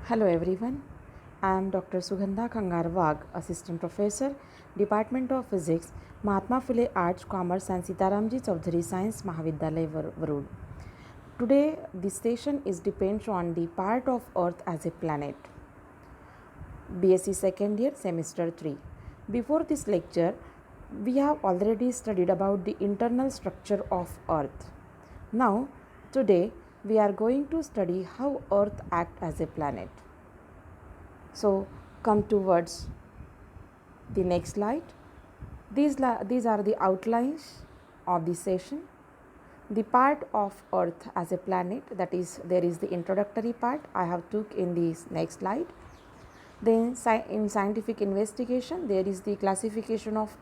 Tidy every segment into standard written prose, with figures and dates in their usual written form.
Hello everyone, I am Dr. Sugandha Khangarwag, Assistant Professor, Department of Physics, Mahatma Phule Arts, Commerce and Sitaramji Chaudhary Science Mahavidyalaya Varud. Today this session is depends on the part of Earth as a planet. BSc second year semester 3. Before this lecture, we have already studied about the internal structure of Earth. Now, today we are going to study how Earth acts as a planet. So, come towards the next slide. These are the outlines of the session. The part of Earth as a planet, that is, there is the introductory part I have took in this next slide. Then in scientific investigation, there is the classification of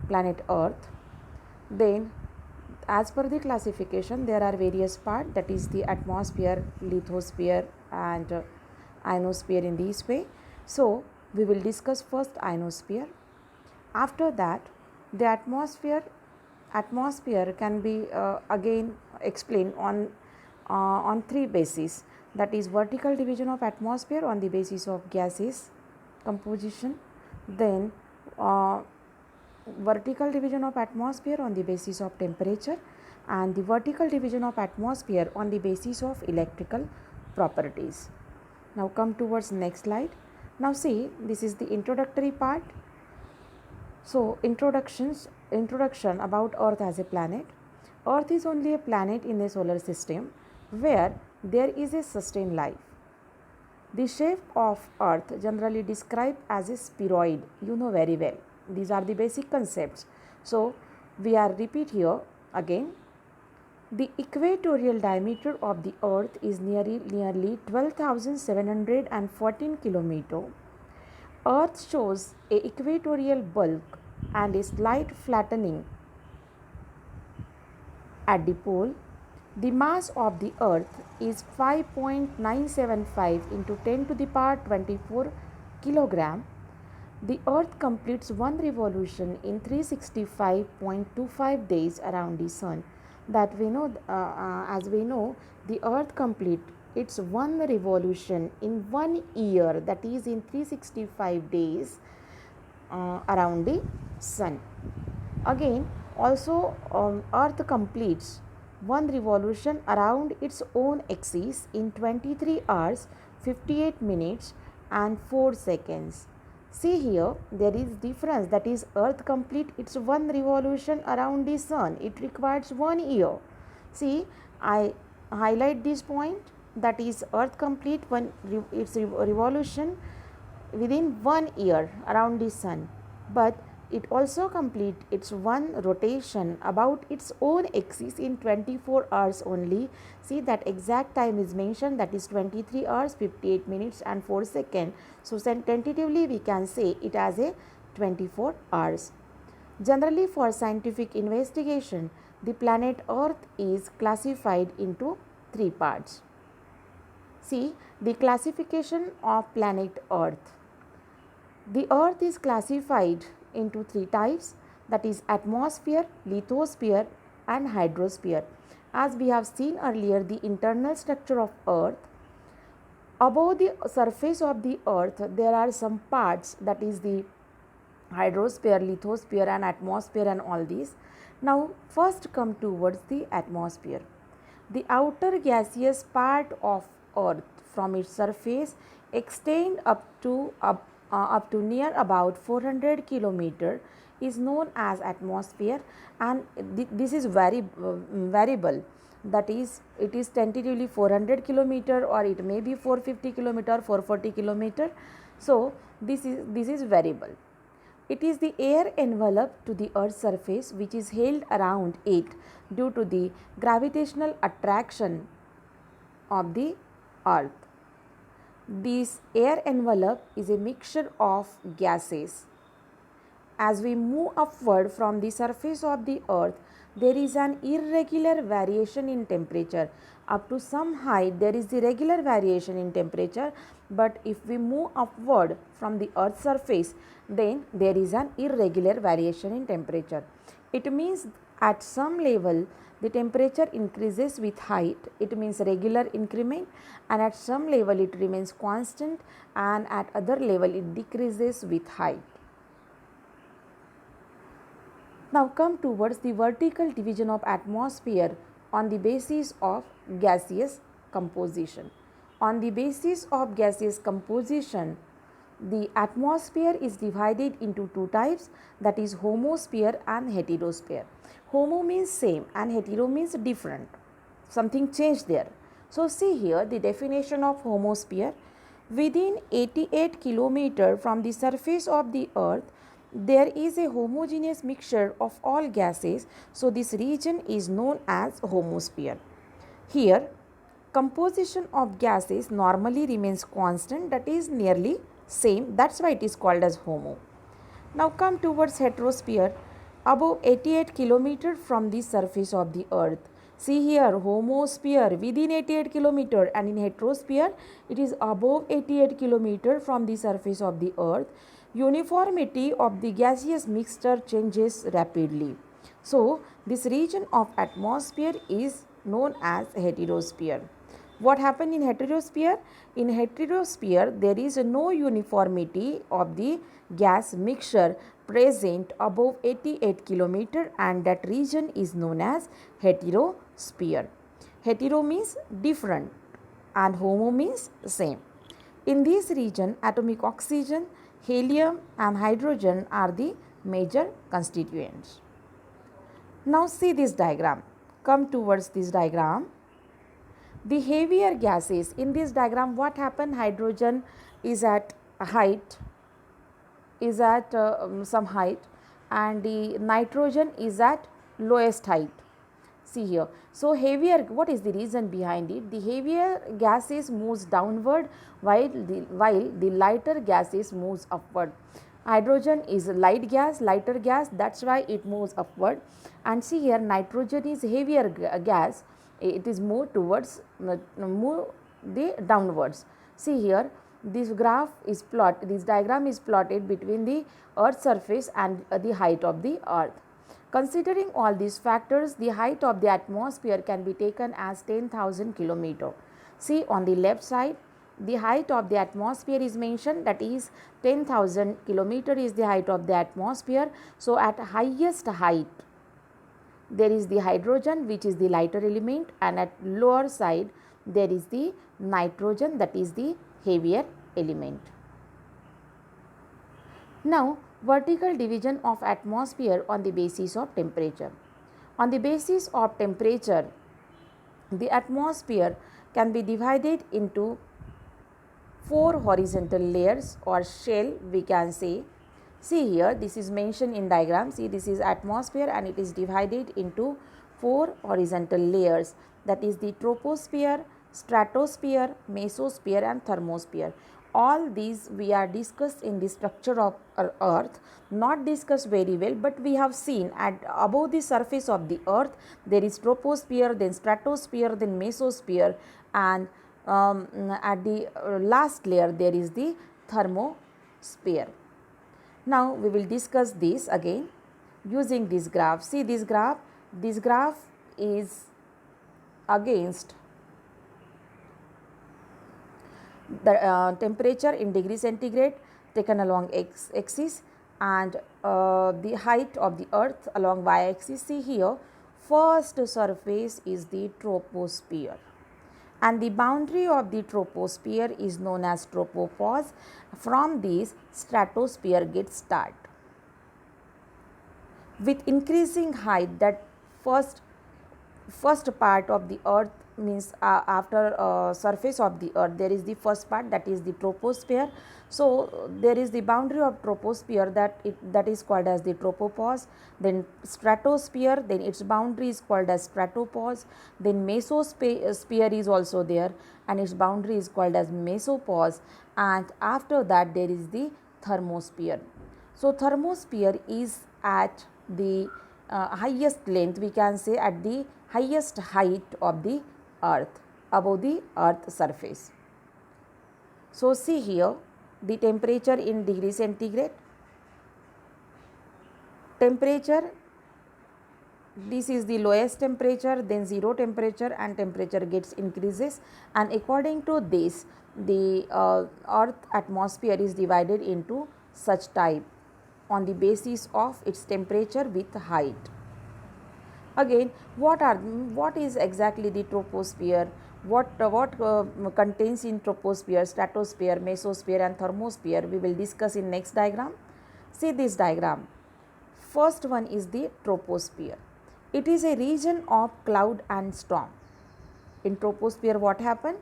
planet Earth. Then as per the classification, there are various parts, that is the atmosphere, lithosphere and ionosphere in this way. So we will discuss first ionosphere. After that, the atmosphere can be again explained on three bases, that is vertical division of atmosphere on the basis of gases composition, then vertical division of atmosphere on the basis of temperature, and the vertical division of atmosphere on the basis of electrical properties. Now come towards next slide. Now see, this is the introductory part. So introduction about Earth as a planet. Earth is only a planet in the solar system where there is a sustained life. The shape of Earth generally described as a spheroid, you know very well. These are the basic concepts. So we are repeat here again. The equatorial diameter of the Earth is nearly 12,714 km. Earth shows a equatorial bulk and a slight flattening at the pole. The mass of the Earth is 5.975 into 10 to the power 24 kilogram. The Earth completes one revolution in 365.25 days around the Sun. That we know, as we know, the Earth complete its one revolution in 1 year, that is in 365 days around the Sun. Again, also Earth completes one revolution around its own axis in 23 hours 58 minutes and 4 seconds. See here, there is difference, that is Earth complete its one revolution around the Sun. It requires 1 year. See, I highlight this point, that is Earth complete its revolution within 1 year around the Sun, but it also complete its one rotation about its own axis in 24 hours only. See, that exact time is mentioned, that is 23 hours 58 minutes and 4 seconds. So tentatively we can say it as a 24 hours. Generally, for scientific investigation, the planet Earth is classified into three parts. See, the classification of planet Earth. The Earth is classified into three types, that is atmosphere, lithosphere and hydrosphere. As we have seen earlier, the internal structure of Earth. Above the surface of the Earth, there are some parts, that is the hydrosphere, lithosphere and atmosphere and all these. Now first come towards the atmosphere. The outer gaseous part of Earth from its surface extend up to near about 400 kilometer is known as atmosphere, and this is variable, that is it is tentatively 400 kilometer or it may be 450 kilometer, 440 kilometer. So this is variable. It is the air envelope to the Earth's surface which is held around it due to the gravitational attraction of the Earth. This air envelope is a mixture of gases. As we move upward from the surface of the Earth, there is an irregular variation in temperature. Up to some height, there is the regular variation in temperature, but if we move upward from the Earth's surface, then there is an irregular variation in temperature. It means at some level The temperature increases with height, it means regular increment, and at some level it remains constant, and at other level it decreases with height. Now come towards the vertical division of atmosphere on the basis of gaseous composition. On the basis of gaseous composition, the atmosphere is divided into two types, that is homosphere and heterosphere. Homo means same and hetero means different, something changed there. So see here the definition of homosphere. Within 88 km from the surface of the earth, there is a homogeneous mixture of all gases, so this region is known as homosphere. Here, composition of gases normally remains constant, that is nearly same, that's why it is called as homo. Now come towards heterosphere, above 88 km from the surface of the earth. See here, homosphere within 88 km, and in heterosphere it is above 88 km from the surface of the earth. Uniformity of the gaseous mixture changes rapidly. So this region of atmosphere is known as heterosphere. What happened in heterosphere? In heterosphere, there is no uniformity of the gas mixture present above 88 km, and that region is known as heterosphere. Hetero means different and homo means same. In this region, atomic oxygen, helium and hydrogen are the major constituents. Now see this diagram. Come towards this diagram. The heavier gases, in this diagram what happened, hydrogen is at height, is at some height, and the nitrogen is at lowest height. See here. So heavier, what is the reason behind it? The heavier gases moves downward while the lighter gases moves upward. Hydrogen is a light gas, lighter gas, that's why it moves upward. And see here, nitrogen is heavier gas, it is more towards move the downwards. See here, this diagram is plotted between the earth's surface and the height of the earth. Considering all these factors, the height of the atmosphere can be taken as 10,000 km. See on the left side, the height of the atmosphere is mentioned, that is 10,000 km is the height of the atmosphere. So at highest height, there is the hydrogen, which is the lighter element, and at lower side there is the nitrogen, that is the heavier element. Now vertical division of atmosphere on the basis of temperature. On the basis of temperature, the atmosphere can be divided into 4 horizontal layers or shell, we can say. See here, this is mentioned in diagram. See, this is atmosphere and it is divided into 4 horizontal layers, that is the troposphere, stratosphere, mesosphere and thermosphere. All these we are discussed in the structure of earth, not discussed very well, but we have seen at above the surface of the earth there is troposphere, then stratosphere, then mesosphere, and at the last layer there is the thermosphere. Now we will discuss this again using this graph. See this graph is against the temperature in degree centigrade taken along x axis, and the height of the earth along y axis. See here, first surface is the troposphere, and the boundary of the troposphere is known as tropopause. From this, stratosphere gets start. With increasing height, that first part of the earth means after surface of the earth, there is the first part, that is the troposphere. So there is the boundary of troposphere that is called as the tropopause. Then stratosphere, then its boundary is called as stratopause. Then mesosphere is also there and its boundary is called as mesopause, and after that there is the thermosphere. So thermosphere is at the highest length, we can say at the highest height of the earth, above the earth surface. So see here, the temperature in degree centigrade. Temperature this is the lowest temperature, then zero temperature, and temperature gets increases, and according to this the earth atmosphere is divided into such type on the basis of its temperature with height. Again, what is exactly the troposphere? What contains in troposphere, stratosphere, mesosphere, and thermosphere? We will discuss in next diagram. See this diagram. First one is the troposphere. It is a region of cloud and storm. In troposphere, what happen?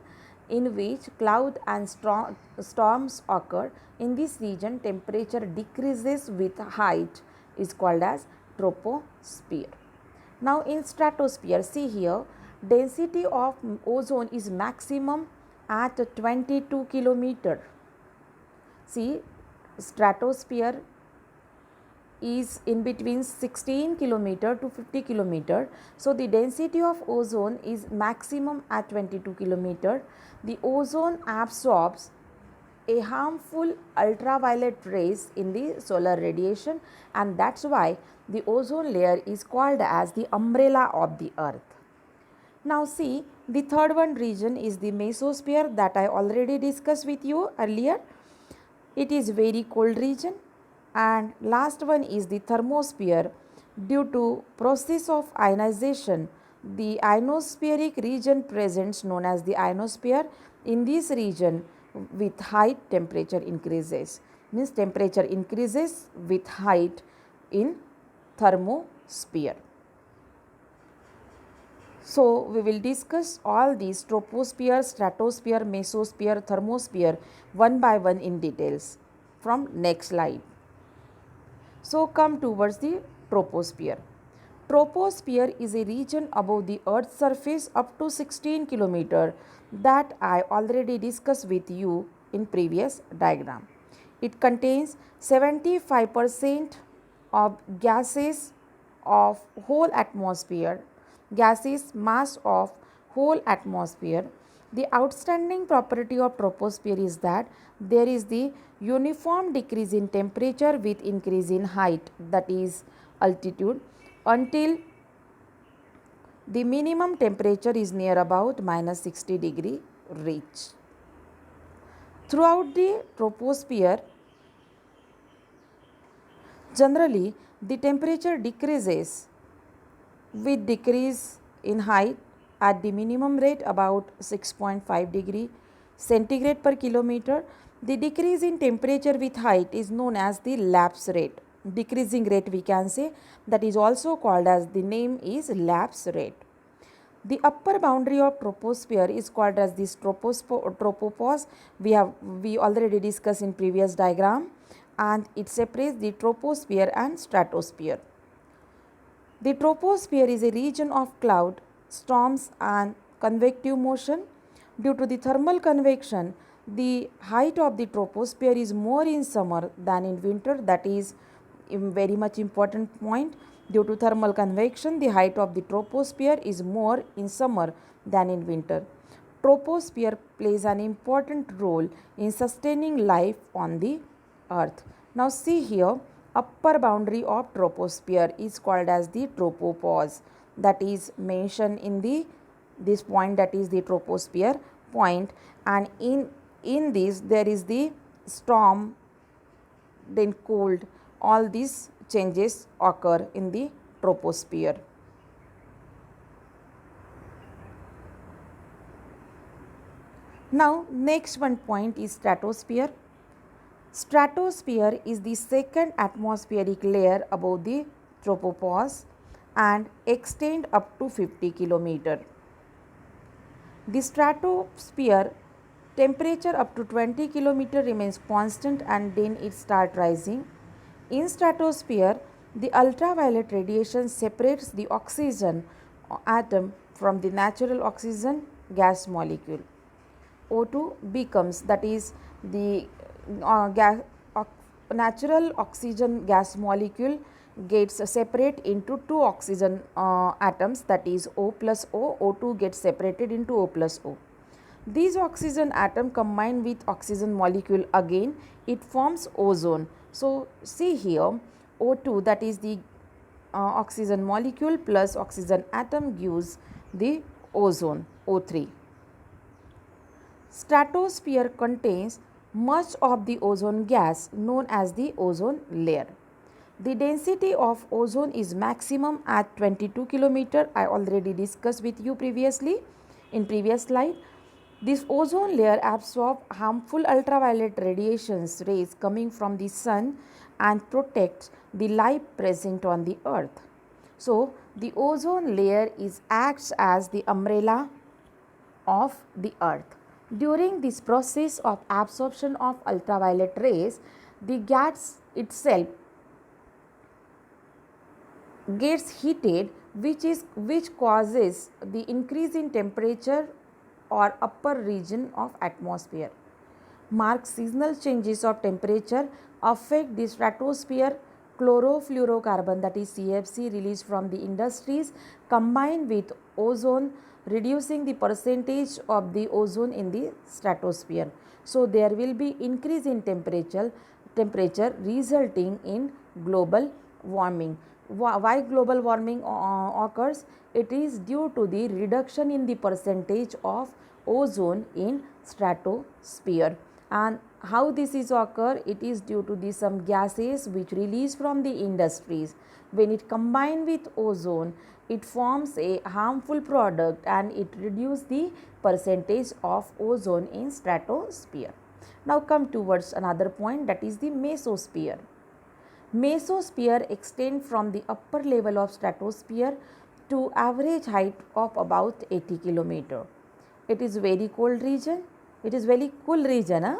In which cloud and storms occur. In this region, temperature decreases with height is called as troposphere. Now in stratosphere, see here, density of ozone is maximum at 22 kilometer. See, stratosphere is in between 16 kilometer to 50 kilometer. So the density of ozone is maximum at 22 kilometer. The ozone absorbs a harmful ultraviolet rays in the solar radiation, and that's why the ozone layer is called as the umbrella of the earth. Now see, the third one region is the mesosphere that I already discussed with you earlier. It is very cold region. And last one is the thermosphere. Due to process of ionization, the ionospheric region presents known as the ionosphere. In this region, with height, temperature increases, means temperature increases with height in thermosphere. So we will discuss all these troposphere, stratosphere, mesosphere, thermosphere one by one in details from next slide. So come towards the troposphere. Troposphere is a region above the earth's surface up to 16 kilometer that I already discussed with you in previous diagram. It contains 75% of gases of whole atmosphere, gases mass of whole atmosphere. The outstanding property of troposphere is that there is the uniform decrease in temperature with increase in height, that is altitude, until the minimum temperature is near about minus 60 degree reach. Throughout the troposphere, generally the temperature decreases with decrease in height at the minimum rate about 6.5 degree centigrade per kilometer. The decrease in temperature with height is known as the lapse rate. Decreasing rate we can say, that is also called as, the name is lapse rate. The upper boundary of troposphere is called as this tropopause. We already discussed in previous diagram, and it separates the troposphere and stratosphere. The troposphere is a region of cloud, storms and convective motion. Due to the thermal convection, the height of the troposphere is more in summer than in winter. That is a very much important point. Due to thermal convection, the height of the troposphere is more in summer than in winter. Troposphere plays an important role in sustaining life on the earth. Now see here, upper boundary of troposphere is called as the tropopause, that is mentioned in this point, that is the troposphere point, and in this there is the storm, then cold, all these changes occur in the troposphere. Now next one point is stratosphere. Stratosphere is the second atmospheric layer above the tropopause and extend up to 50 kilometer. The stratosphere temperature up to 20 kilometer remains constant, and then it start rising. In stratosphere, the ultraviolet radiation separates the oxygen atom from the natural oxygen gas molecule. O2 becomes, that is the natural oxygen gas molecule gets separate into two oxygen atoms, that is O plus O. O2 gets separated into O plus O. These oxygen atom combine with oxygen molecule again, it forms ozone. So see here, O2, that is the oxygen molecule plus oxygen atom gives the ozone, O3. Stratosphere contains much of the ozone gas known as the ozone layer. The density of ozone is maximum at 22 km. I already discussed with you previously in previous slide. This ozone layer absorbs harmful ultraviolet radiations rays coming from the sun and protects the life present on the earth. So, the ozone layer acts as the umbrella of the earth. During this process of absorption of ultraviolet rays, the gas itself gets heated, which causes the increase in temperature or upper region of atmosphere. Marked seasonal changes of temperature affect the stratosphere. Chlorofluorocarbon, that is CFC, released from the industries combined with ozone, reducing the percentage of the ozone in the stratosphere. So there will be increase in temperature resulting in global warming. Why global warming occurs? It is due to the reduction in the percentage of ozone in stratosphere. And how this is occur? It is due to the some gases which release from the industries. When it combine with ozone, it forms a harmful product and it reduces the percentage of ozone in stratosphere. Now come towards another point, that is the mesosphere. Mesosphere extends from the upper level of stratosphere to average height of about 80 km. It is very cold region. It is very cool region.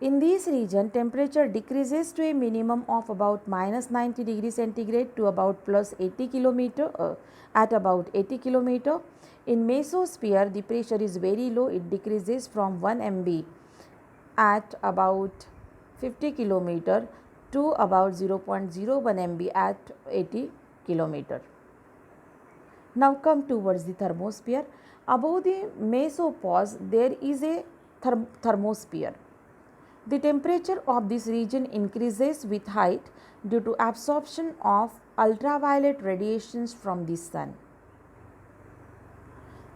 In this region, temperature decreases to a minimum of about minus 90 degrees centigrade to about plus 80 km at about 80 km. In mesosphere, the pressure is very low. It decreases from 1 MB at about 50 km to about 0.01 MB at 80 km. Now come towards the thermosphere. Above the mesopause, there is a thermosphere. The temperature of this region increases with height due to absorption of ultraviolet radiations from the sun.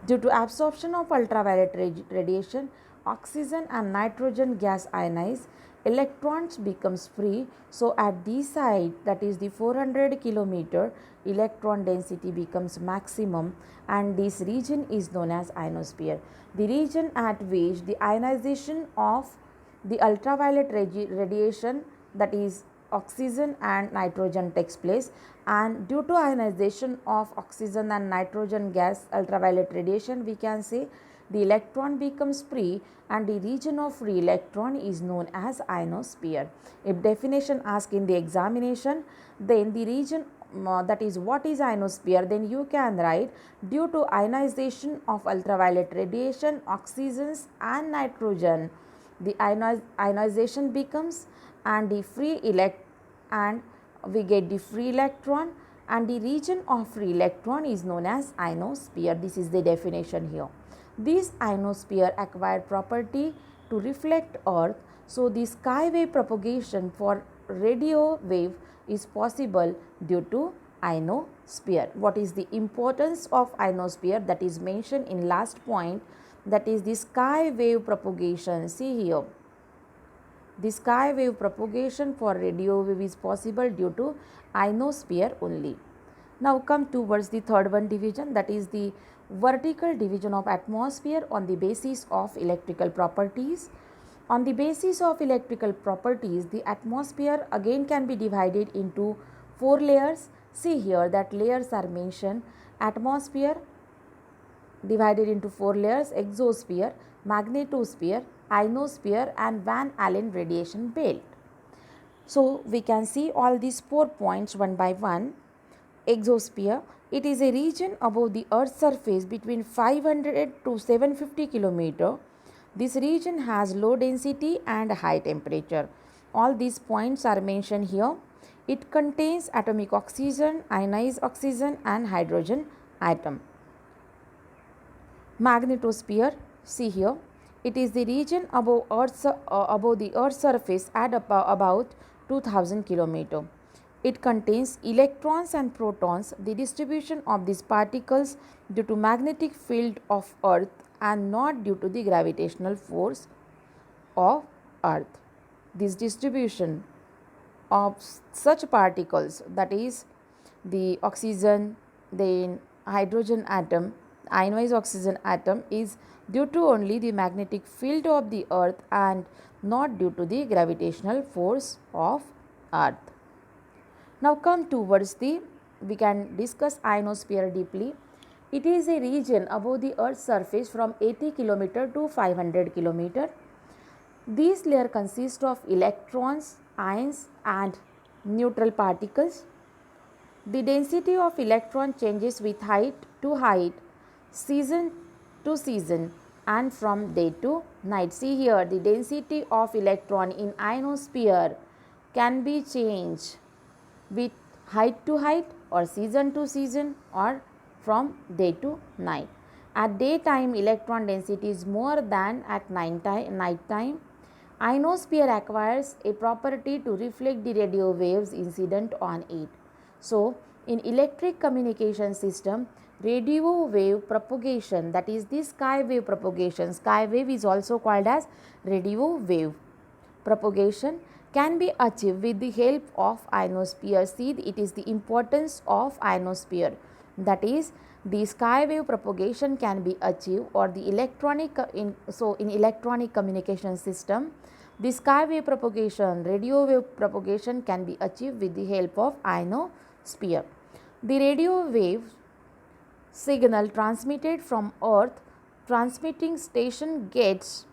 Due to absorption of ultraviolet radiation, oxygen and nitrogen gas ionize, electrons becomes free. So at this side, that is the 400 km, electron density becomes maximum and this region is known as ionosphere. The region at which the ionization of the ultraviolet radiation, that is oxygen and nitrogen, takes place, and due to ionization of oxygen and nitrogen gas ultraviolet radiation, we can say the electron becomes free and the region of free electron is known as ionosphere. If definition asked in the examination, then the region that is what is ionosphere, then you can write due to ionization of ultraviolet radiation, oxygens and nitrogen, the ionization becomes and the free and we get the free electron and the region of free electron is known as ionosphere. This is the definition here. This ionosphere acquired property to reflect earth. So the sky wave propagation for radio wave is possible due to ionosphere. What is the importance of ionosphere? That is mentioned in last point, that is the sky wave propagation. See here, the sky wave propagation for radio wave is possible due to ionosphere only. Now come towards the third one division, that is the vertical division of atmosphere on the basis of electrical properties. On the basis of electrical properties, the atmosphere again can be divided into 4 layers. See here that layers are mentioned. Atmosphere divided into 4 layers: exosphere, magnetosphere, ionosphere and Van Allen radiation belt. So we can see all these 4 points one by one. Exosphere, it is a region above the earth's surface between 500 to 750 km. This region has low density and high temperature. All these points are mentioned here. It contains atomic oxygen, ionized oxygen and hydrogen atom. Magnetosphere, see here, it is the region above the earth's surface at about 2000 km. It contains electrons and protons, the distribution of these particles due to magnetic field of Earth and not due to the gravitational force of Earth. This distribution of such particles, that is the oxygen, then hydrogen atom, ionized oxygen atom, is due to only the magnetic field of the Earth and not due to the gravitational force of Earth. Now come towards we can discuss ionosphere deeply. It is a region above the Earth's surface from 80 km to 500 km. These layer consist of electrons, ions and neutral particles. The density of electron changes with height to height, season to season and from day to night. See here, the density of electron in ionosphere can be changed with height to height or season to season or from day to night. At daytime, electron density is more than at night time. Ionosphere acquires a property to reflect the radio waves incident on it. So, in electric communication system, radio wave propagation, that is the sky wave propagation, sky wave is also called as radio wave propagation, can be achieved with the help of ionosphere. See, it is the importance of ionosphere, that is the sky wave propagation can be achieved or the in electronic communication system, the sky wave propagation, radio wave propagation can be achieved with the help of ionosphere. The radio wave signal transmitted from Earth transmitting station gets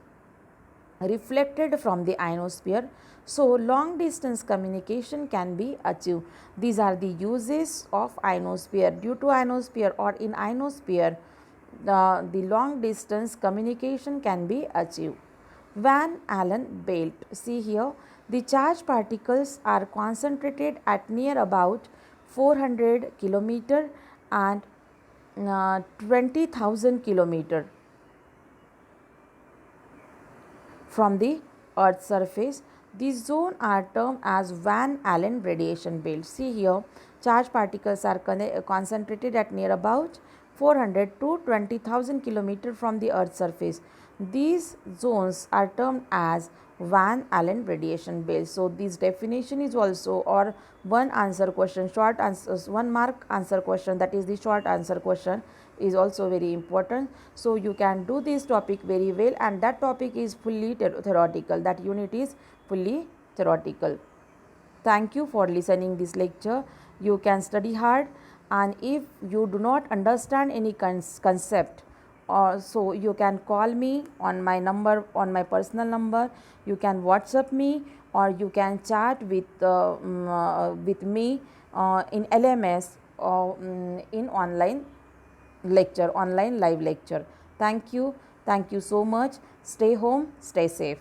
reflected from the ionosphere, so long distance communication can be achieved. These are the uses of ionosphere. Due to ionosphere or in ionosphere, the long distance communication can be achieved. Van Allen belt. See here, the charged particles are concentrated at near about 400 kilometer and 20,000 kilometer from the Earth's surface. These zones are termed as Van Allen radiation belt. See here, charged particles are concentrated at near about 400 to 20,000 km from the Earth's surface. These zones are termed as Van Allen radiation belt. So, this definition is also, or one answer question, short answers, 1 mark answer question, that is the short answer question, is also very important. So, you can do this topic very well, and that topic is fully theoretical, that unit is fully theoretical. Thank you for listening this lecture. You can study hard, and if you do not understand any concept, so you can call me on my number, on my personal number. You can WhatsApp me or you can chat with me in LMS or in online lecture, online live lecture. Thank you so much. Stay home, stay safe.